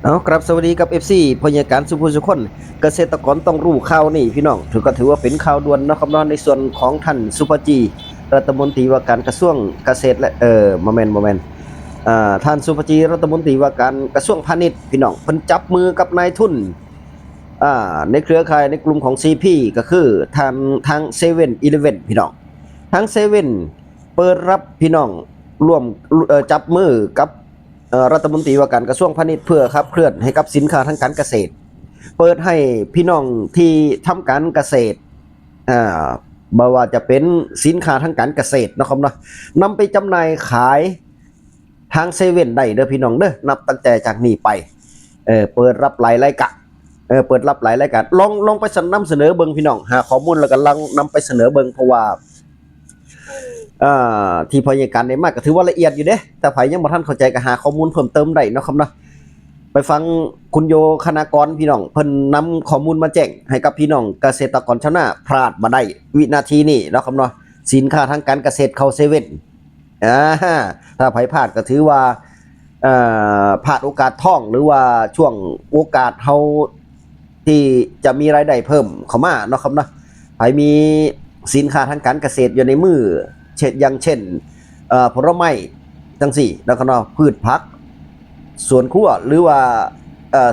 เอาครับสวัสดีกับ FC พยาการสุภุสุคนเกษตรกรต้องรู้ข่าวนี่พี่น้องถือว่าเป็นข่าวด่วนนะครับเนาะในส่วนของท่านสุภจีรัฐมนตรีว่าการกระทรวงเกษตรและโมเมนต์ท่านสุภจีรัฐมนตรีว่าการกระทรวงพาณิชย์พี่น้องเพิ่นจับมือกับนายทุนในเครือข่ายในกลุ่มของ CP ก็คือทาง7-Eleven พี่น้องทั้ง7เปิดรับพี่น้องร่วมจับมือกับรัฐมนตรีว่าการกระทรวงพาณิชย์เพื่อขับเคลื่อนให้กับสินค้าทางการเกษตรเปิดให้พี่น้องที่ทำการเกษตรอ่าบ่ว่าจะเป็นสินค้าทางการเกษตรนะครับเนาะนำไปจำหน่ายขายทาง7ได้เด้อพี่น้องเด้อนับตั้งแต่จากนี้ไปเปิดรับหลายรายการเปิดรับหลายรายการลองไปนำเสนอเบิ่งพี่น้องหาข้อมูลแล้วก็ลองนำไปเสนอเบิ่งเพราะว่าที่พยาการได้มากก็ถือว่าละเอียดอยู่เด้แต่ไผยังบ่ทันเข้าใจก็หาข้อมูลเพิ่มเติมได้เนาะครับเนาะไปฟังคุณโยคณากรพี่น้องเพิ่นนำข้อมูลมาแจ้งให้กับพี่น้องเกษตรกรชาวนาพลาดบ่ได้วินาทีนี้เนาะครับเนาะสินค้าทางการเกษตรเข้าเซเว่นอ่าถ้าไผพลาดก็ถือว่าพลาดโอกาสทองหรือว่าช่วงโอกาสเฮาที่จะมีรายได้เพิ่มเข้ามาเนาะครับเนาะไผมีสินค้าทางการเกษตรอยู่ในมืออย่างเช่นผลไม้จังซี่แล้วก็เนาะพืชผักสวนครัวหรือว่า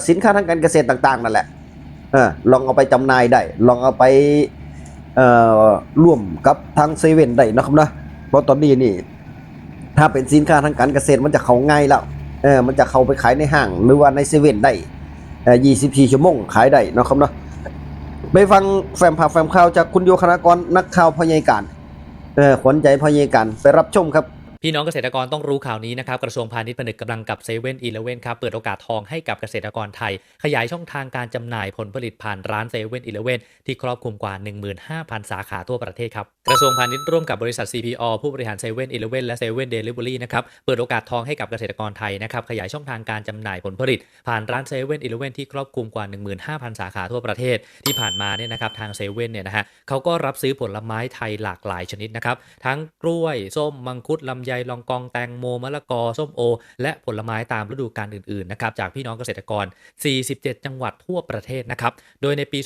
สินค้าทางการเกษตรต่างๆนั่นแหละลองเอาไปจำหน่ายได้ลองเอาไปเอ่ร่วมกับทางเซเว่นได้นะครับนะเพราะตอนนี้นี่ถ้าเป็นสินค้าทางการเกษตรมันจะเข้าง่ายแล้วมันจะเข้าไปขายในห้างหรือว่าในเซเว่นได้24ชั่วโมงขายได้นะครับเนาะไปฟังแฟมข่าวจากคุณโยคณากรนักข่าวพยาการขวัญใจพยาการไปรับชมครับพี่น้องเกษตรกรต้องรู้ข่าวนี้นะครับกระทรวงพาณิชย์ผนึกกำลังกับ7-Eleven ครับเปิดโอกาสทองให้กับเกษตรกรไทยขยายช่องทางการจำหน่ายผลผลิตผ่านร้าน7-Eleven ที่ครอบคลุมกว่า 15,000 สาขาทั่วประเทศครับกระทรวงพาณิชย์ร่วมกับบริษัท CPO ผู้บริหาร7-Eleven และ7 Delivery นะครับเปิดโอกาสทองให้กับเกษตรกรไทยนะครับขยายช่องทางการจำหน่ายผลผลิตผ่านร้าน7-Eleven ที่ครอบคลุมกว่า 15,000 สาขาทั่วประเทศที่ผ่านมาเนี่ยนะครับทาง7เนี่ยนะฮะเขาก็รับซื้อผลไม้ไทยหลากหลายชนิดนะครับทั้งกล้วยส้มมังคุดลำไยลองกองแตงโมมะละกอส้มโอและผลไม้ตามฤดูกาลอื่นๆนะครับจากพี่น้องเกษตรกร47จังหวัดทั่วประเทศนะครับโดยในปี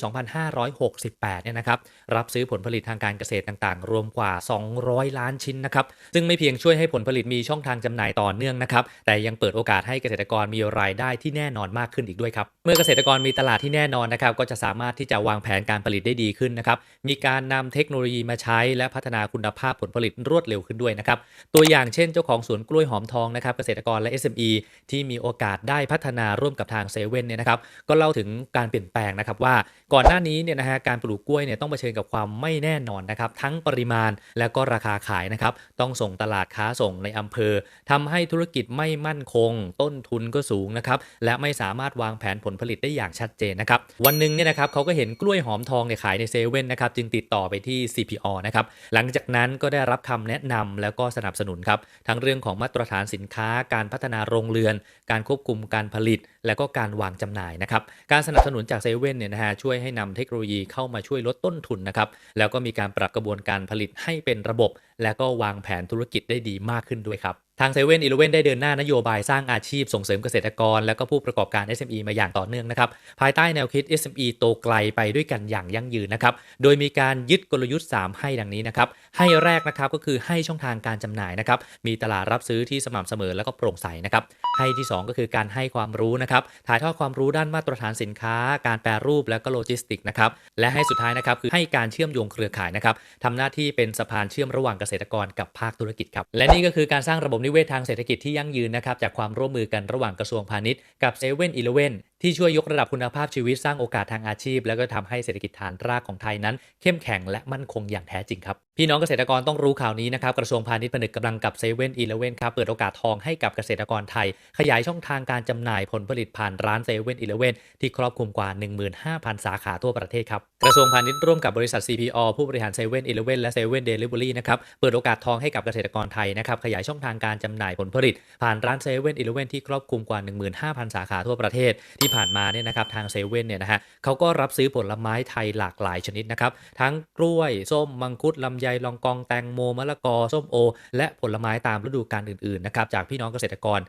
2568เนี่ยนะครับรับซื้อผลผลิตทางการเกษตรต่างๆรวมกว่า200ล้านชิ้นนะครับซึ่งไม่เพียงช่วยให้ผลผลิตมีช่องทางจำหน่ายต่อเนื่องนะครับแต่ยังเปิดโอกาสให้เกษตรกรมีรายได้ที่แน่นอนมากขึ้นอีกด้วยครับเมื่อเกษตรกรมีตลาดที่แน่นอนนะครับก็จะสามารถที่จะวางแผนการผลิตได้ดีขึ้นนะครับมีการนำเทคโนโลยีมาใช้และพัฒนาคุณภาพผลผลิตรวดเร็วขึ้นด้วยนะครับตัวอย่างเช่นเจ้าของสวนกล้วยหอมทองนะครับเกษตรกรและ SME ที่มีโอกาสได้พัฒนาร่วมกับทาง7เนี่ยนะครับก็เล่าถึงการเปลี่ยนแปลงนะครับว่าก่อนหน้านี้เนี่ยนะฮะการปลูกกล้วยเนี่ยต้องเผชิญกับความไม่แน่นอนนะครับทั้งปริมาณและก็ราคาขายนะครับต้องส่งตลาดค้าส่งในอำเภอทำให้ธุรกิจไม่มั่นคงต้นทุนก็สูงนะครับและไม่สามารถวางแผนผลผลิตได้อย่างชัดเจนนะครับวันหนึ่งเนี่ยนะครับเขาก็เห็นกล้วยหอมทองเนี่ยขายใน7นะครับจึงติดต่อไปที่ CPO นะครับหลังจากนั้นก็ได้รับคำแนะนำแล้วก็สนับสนุนครับทั้งเรื่องของมาตรฐานสินค้าการพัฒนาโรงเรือนการควบคุมการผลิตและก็การวางจำหน่ายนะครับการสนับสนุนจาก7เนี่ยนะฮะช่วยให้นำเทคโนโลยีเข้ามาช่วยลดต้นทุนนะครับแล้วก็มีการปรับกระบวนการผลิตให้เป็นระบบและก็วางแผนธุรกิจได้ดีมากขึ้นด้วยครับทาง7-Eleven ได้เดินหน้านโยบายสร้างอาชีพส่งเสริมเกษตรกรและก็ผู้ประกอบการ SME มาอย่างต่อเนื่องนะครับภายใต้แนวคิด SME โตไกลไปด้วยกันอย่างยั่งยืนนะครับโดยมีการยึดกลยุทธ์3ให้ดังนี้นะครับให้แรกนะครับก็คือให้ช่องทางการจำหน่ายนะครับมีตลาดรับซื้อที่สม่ำเสมอและก็โปร่งใสนะครับให้ที่2ก็คือการให้ความรู้นะครับถ่ายทอดความรู้ด้านมาตรฐานสินค้าการแปรรูปและก็โลจิสติกนะครับและให้สุดท้ายนะครับคือให้การเชื่อมโยงเครือข่ายนะครับทำหน้าที่เป็นสะพานเชื่อมระหว่างเกษตรกรกับภาคธุรกิจครับและนี่ก็คือการสร้างระบบนิเวศทางเศรษฐกิจที่ยั่งยืนนะครับจากความร่วมมือกันระหว่างกระทรวงพาณิชย์กับ7-Elevenที่ช่วยยกระดับคุณภาพชีวิตสร้างโอกาสทางอาชีพแล้วก็ทำให้เศรษฐกิจฐานรากของไทยนั้นเข้มแข็งและมั่นคงอย่างแท้จริงครับพี่น้องเกษตรกรต้องรู้ข่าวนี้นะครับกระทรวงพาณิชย์ผนึกกำลังกับ7-Elevenครับเปิดโอกาสทองให้กับเกษตรกรไทยขยายช่องทางการจำหน่ายผลผลิตผ่านร้าน7-Elevenที่ครอบคลุมกว่า 15,000 สาขาทั่วประเทศครับกระทรวงพาณิชย์ร่วมกับบริษัท CPO ผู้บริหาร7-Eleven และ7 Delivery นะครับเปิดโอกาสทองให้กับเกษตรกรไทยนะครับขยายช่องทางการจำหน่ายผลผลิตผ่านร้าน7-Elevenที่ครอบคลุมกว่า 15,000 สาขาทั่วประเทศที่ ที่ผ่านมาเนี่ยนะครับทางเซเว่นเนี่ยนะฮะเขาก็รับซื้อผลไม้ไทยหลากหลายชนิดนะครับทั้งกล้วยส้มมังคุดลำไยลองกองแตงโมมะละกอส้มโอและผลไม้ตามฤดูกาลอื่นๆนะครับจากพี่น้องเกษตรกร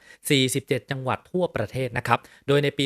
47จังหวัดทั่วประเทศนะครับโดยในปี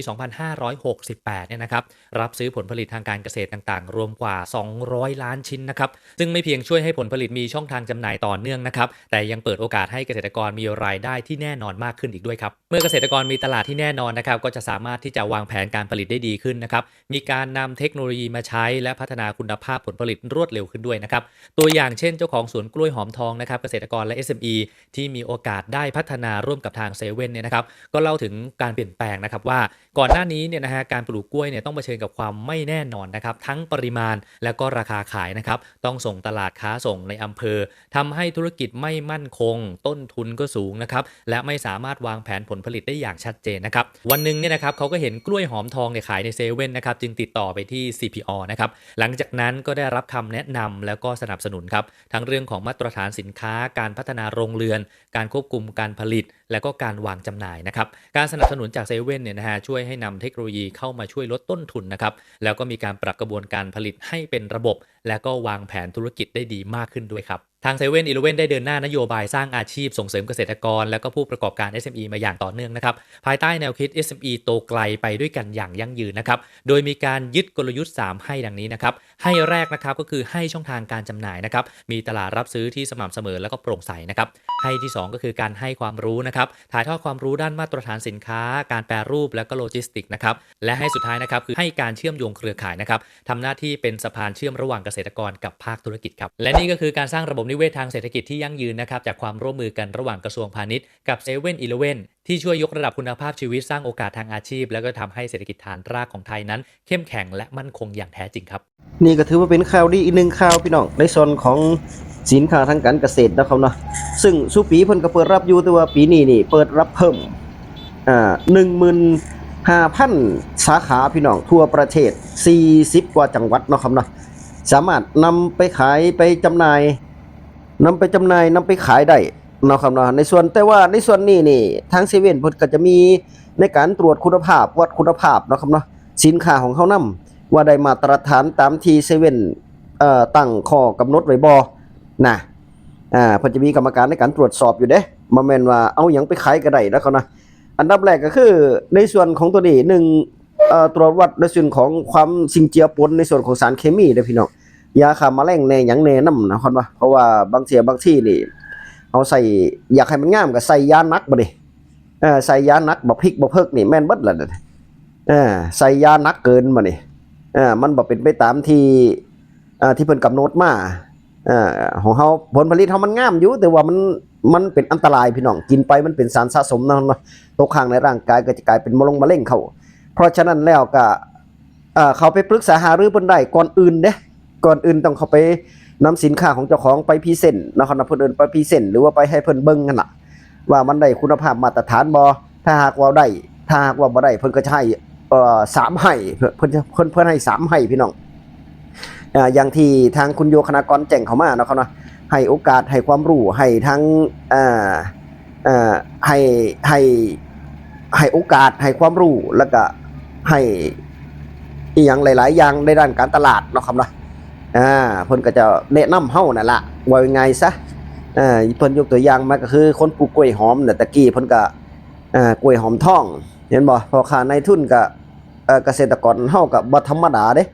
2568เนี่ยนะครับรับซื้อผลผลิตทางการเกษตรต่างๆรวมกว่า200ล้านชิ้นนะครับซึ่งไม่เพียงช่วยให้ผลผลิตมีช่องทางจำหน่ายต่อเนื่องนะครับแต่ยังเปิดโอกาสให้เกษตรกรมีรายได้ที่แน่นอนมากขึ้นอีกด้วยครับเมื่อเกษตรกรมีตลาดที่แน่นอนนะครับก็จะสามารถที่จะวางแผนการผลิตได้ดีขึ้นนะครับมีการนำเทคโนโลยีมาใช้และพัฒนาคุณภาพผลผลิตรวดเร็วขึ้นด้วยนะครับตัวอย่างเช่นเจ้าของสวนกล้วยหอมทองนะครับเกษตรกรและ SME ที่มีโอกาสได้พัฒนาร่วมกับทางเซเว่นเนี่ยนะครับก็เล่าถึงการเปลี่ยนแปลงนะครับว่าก่อนหน้านี้เนี่ยนะฮะการปลูกกล้วยเนี่ยต้องเผชิญกับความไม่แน่นอนนะครับทั้งปริมาณและก็ราคาขายนะครับต้องส่งตลาดค้าส่งในอำเภอทำให้ธุรกิจไม่มั่นคงต้นทุนก็สูงนะครับและไม่สามารถวางแผนผลผลิตได้อย่างชัดเจนนะครับวันหนึ่งเนี่ยนะครับเขาก็เห็นกล้วยหอมทองเนี่ยขายในเซเว่นนะครับจึงติดต่อไปที่ CPO นะครับหลังจากนั้นก็ได้รับคำแนะนำแล้วก็สนับสนุนครับทั้งเรื่องของมาตรฐานสินค้าการพัฒนาโรงเรือนการควบคุมการผลิตและก็การวางจำหน่ายนะครับการสนับสนุนจากเซเว่นเนี่ยนะฮะช่วยให้นำเทคโนโลยีเข้ามาช่วยลดต้นทุนนะครับแล้วก็มีการปรับกระบวนการผลิตให้เป็นระบบและก็วางแผนธุรกิจได้ดีมากขึ้นด้วยครับทางเซเว่นอีเลฟเว่นได้เดินหน้านโยบายสร้างอาชีพส่งเสริมเกษตรกรและก็ผู้ประกอบการ SME มาอย่างต่อเนื่องนะครับภายใต้แนวคิด SME โตไกลไปด้วยกันอย่างยั่งยืนนะครับโดยมีการยึดกลยุทธ์3ให้ดังนี้นะครับให้แรกนะครับก็คือให้ช่องทางการจำหน่ายนะครับมีตลาดรับซื้อที่สม่ำเสมอและก็โปร่งใสนะครับให้ที่2ก็คือการให้ความรู้นะครับถ่ายทอดความรู้ด้านมาตรฐานสินค้าการแปรรูปและก็โลจิสติกนะครับและให้สุดท้ายนะครับคือให้การเชื่อมโยงเครือข่ายนะครับทำหน้าที่เป็นสะพานเชื่อมระหว่างเกษตรกรกับภาคธุรกิจครับและนี่ก็คือการสร้างระบบนิเวศทางเศรษฐกิจที่ยั่งยืนนะครับจากความร่วมมือกันระหว่างกระทรวงพาณิชย์กับเซเว่นอีเลฟเว่นที่ช่วยยกระดับคุณภาพชีวิตสร้างโอกาสทางอาชีพแล้วก็ทำให้เศรษฐกิจฐานรากของไทยนั้นเข้มแข็งและมั่นคงอย่างแท้จริงครับนี่ก็ถือว่าเป็นข่าวดีอีกหนึ่งข่าวพี่น้องในส่วนของสินค้าทางการเกษตรนะครับเนาะซึ่งสุปีเพิ่นก็เปิดรับอยู่แต่ว่าปีนี้นี่เปิดรับเพิ่ม15,000 สาขาพี่น้องทั่วประเทศ40กว่าจังหวัดเนาะครับเนาะสามารถนำไปขายไปจำหน่ายนำไปขายได้เนาะครับเนาะในส่วนแต่ว่าในส่วนนี้นี่ทางเซเว่นเพิ่นก็จะมีในการตรวจคุณภาพวัดคุณภาพเนาะครับเนาะสินค้าของเขานำว่าได้มาตรฐานตามที่เซเว่นตั้งข้อกำหนดไว้บ่นะเพิ่นจะมีกรรมการในการตรวจสอบอยู่เด้บ่แม่นว่าเอาหยังไปขายก็ได้นะครับนะอันดับแรกก็คือในส่วนของตัวนี้1ตรวจวัดในส่วนของความสิ่งเจือปนในส่วนของสารเคมีเด้อพี่น้องยาฆ่าแมลงแน่หยังแน่นำนะครับว่าเพราะว่าบางที่นี่เอาใส่อยากให้มันงามก็ใส่ยาหนักบ่ดิใส่ยาหนักบ่พริกบ่เพิกนี่แม่นเบิดล่ะใส่ยาหนักเกินบ่นี่มันบ่เป็นไปตามที่เพิ่นกำหนดมาของเฮาผลผลิตเฮามันงามอยู่แต่ว่ามันเป็นอันตรายพี่น้องกินไปมันเป็นสารสะสมเนาะตกค้างในร่างกายก็จะกลายเป็นมะเร็งเข้าเพราะฉะนั้นแล้วก็เขาไปปรึกษาหารือเพิ่นได้ก่อนอื่นต้องเข้าไปนำสินค้าของเจ้าของไปพรีเซนต์นะครับเพิ่นเอิ้นไปพรีเซนต์หรือว่าไปให้เพิ่นเบิ่งนั่นล่ะว่ามันได้คุณภาพมาตรฐานบ่ถ้าหากว่าได้ถ้าหากว่าบ่ได้เพิ่นก็จะให้3ให้เพิ่นให้3ให้พี่น้องอย่างที่ทางคุณโยคณากรแจ้งเข้ามาเนาะครับเนาะให้โอกาสให้ความรู้ให้ทั้งให้โอกาสให้ความรู้แล้วก็ให้อีหยังหลายๆอย่างในด้านการตลาดเนาะครับเนาะเพิ่นก็จะแนะนำเฮานั่นล่ะว่ายังไงซะเพิ่นยกตัวอย่างมาก็คือคนปลูกกล้วยหอมน่ะตะกี้เพิ่นก็กล้วยหอมทองเห็นบ่พ่อค้านายทุนก็เกษตรกรเฮาก็บ่ธรรมดาเด้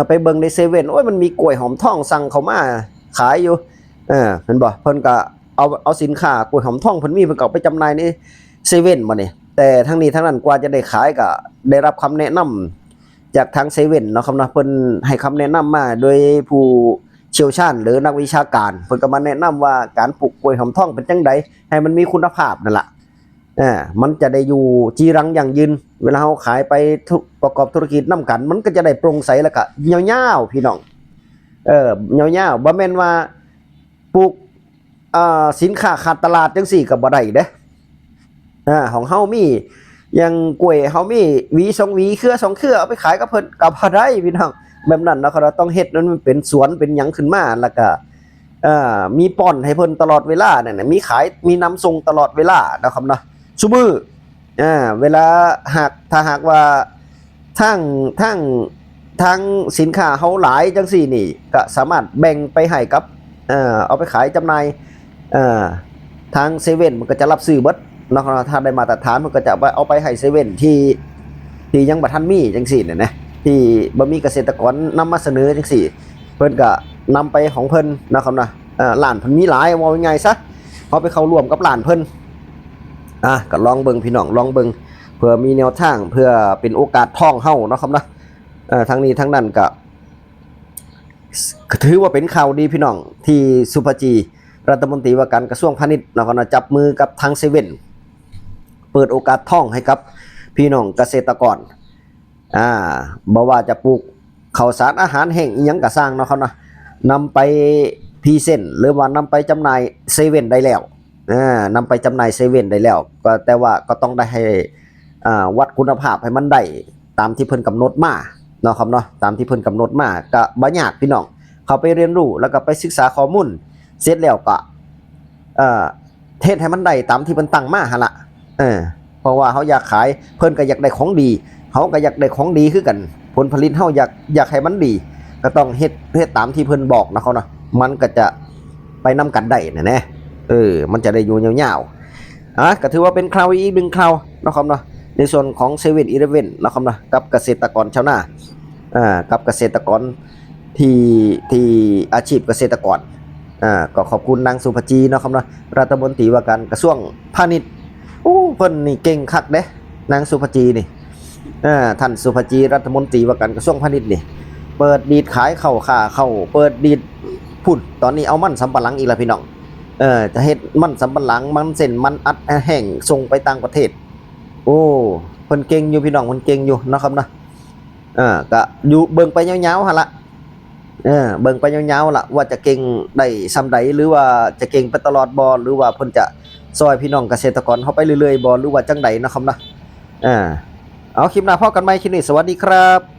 ไปเบิ่งในเซเว่นโอ้ยมันมีกล้วยหอมทองสั่งเข้ามาขายอยู่เห็นบ่เพิ่นก็เอาสินค้ากล้วยหอมทองเพิ่นมีเพิ่นก็ไปจำหน่ายในเซเว่นบ่นี่แต่ทั้งนี้ทั้งนั้นกว่าจะได้ขายก็ได้รับคำแนะนำจากทางเซเว่นเนาะครับเนาะเพิ่นให้คำแนะนำมาโดยผู้เชี่ยวชาญหรือนักวิชาการเพิ่นก็มาแนะนำว่าการปลูกกล้วยหอมทองเป็นจังไดให้มันมีคุณภาพนั่นล่ะมันจะได้อยู่จีรังยั่งยืนเวลาเฮาขายไปประกอบธุรกิจนำกันมันก็จะได้โปร่งใสแล้วก็ยาวๆพี่น้องยาวๆบ่แม่นว่าปลูกสินค้าขาดตลาดจังซี่ก็บ่ได้เด้ของเฮามีอย่างกล้วยเฮามีหวี2หวีเครือ2เครือเอาไปขายกับเพิ่นก็บ่ได้พี่น้องแบบนั้นเนาะเราต้องเฮ็ดมันเป็นสวนเป็นหยังขึ้นมาแล้วก็มีป้อนให้เพิ่นตลอดเวลานั่นน่ะมีขายมีนำส่งตลอดเวลานะครับเนาะซุมื้อ เวลาถ้าหากว่าทั้งทั้งทั้งสินค้าเฮาหลายจังซี่นี่ก็สามารถแบ่งไปให้กับเอาไปขายจำหน่ายเอ่อทางเซเว่นมันก็จะรับซื้อเบิดเนาะถ้าได้มาตรฐานมันก็จะเอาไปให้เซเว่นที่ยังบ่ทันมีจังซี่เนี่ยนะที่บ่มีเกษตรกรนำมาเสนอจังซี่เพิ่นก็นำไปของเพิ่นนะครับนะร้านเพิ่นมีหลายว่าง่ายๆซะเฮาไปเข้าร่วมกับร้านเพิ่นก็ลองเบิ่งพี่น้องลองเบิ่งเพื่อมีแนวทางเพื่อเป็นโอกาสท่องเฮาเนาะครับนะทั้งนี้ทั้งนั้นก็ถือว่าเป็นข่าวดีพี่น้องที่สุภจีรัฐมนตรีว่าการกระทรวงพาณิชย์นะครับจับมือกับทางเซเว่นเปิดโอกาสท่องให้กับพี่น้องเกษตรกรบ่ว่าจะปลูกข้าวสารอาหารแห้งอีหยังก็สร้างเนาะครับนะนำไปพรีเซนต์หรือว่านำไปจำหน่ายเซเว่นได้แล้วนำไปจำหน่ายเซเว่นได้แล้วก็แต่ว่าก็ต้องได้ให้วัดคุณภาพให้มันได้ตามที่เพิ่นกำหนดมาเนาะครับเนาะตามที่เพิ่นกำหนดมาก็บ่ยากพี่น้องเข้าไปเรียนรู้แล้วก็ไปศึกษาข้อมูลเสร็จแล้วก็เทศให้มันได้ตามที่เพิ่นตั้งมาหั่นล่ะเพราะว่าเฮาอยากขายเพิ่นก็อยากได้ของดีเฮาก็อยากได้ของดีคือกันผลผลิตเฮาอยากให้มันดีก็ต้องเฮ็ดตามที่เพิ่นบอกนะเขาเนาะมันก็จะไปนำกันได้แน่มันจะได้อยู่ยาวๆก็ถือว่าเป็นคราวอีก1คราวนะครับเนาะในส่วนของ7-Elevenนะครับเนาะกับเกษตรกรชาวนากับเกษตรกรที่อาชีพเกษตรกรก็ขอบคุณนางสุภจีเนาะครับเนาะรัฐมนตรีว่าการกระทรวงพาณิชย์เพิ่นนี่เก่งคักเด้นางสุภจีนี่ท่านสุภจีรัฐมนตรีว่าการกระทรวงพาณิชย์นี่เปิดดีดขายข้าวเปิดดีดพุ่นตอนนี้เอามันสำปะหลังอีกแล้วพี่น้องจะเฮ็ดมันสำปะหลังมันเส้นมันอัดแห้งส่งไปต่างประเทศเพิ่นเก่งอยู่พี่น้องเพิ่นเก่งอยู่เนาะครับนะก็อยู่เบิ่งไปยาวๆหั่นล่ะเบิ่งไปยาวๆล่ะว่าจะเก่งได้ซำใดหรือว่าจะเก่งไปตลอดบ่หรือว่าเพิ่นจะซอยพี่น้องเกษตรกรเฮาไปเรื่อยๆบ่หรือว่าจังใดนะครับนะเอาคลิปหน้าพบกันใหม่คลิปนี้สวัสดีครับ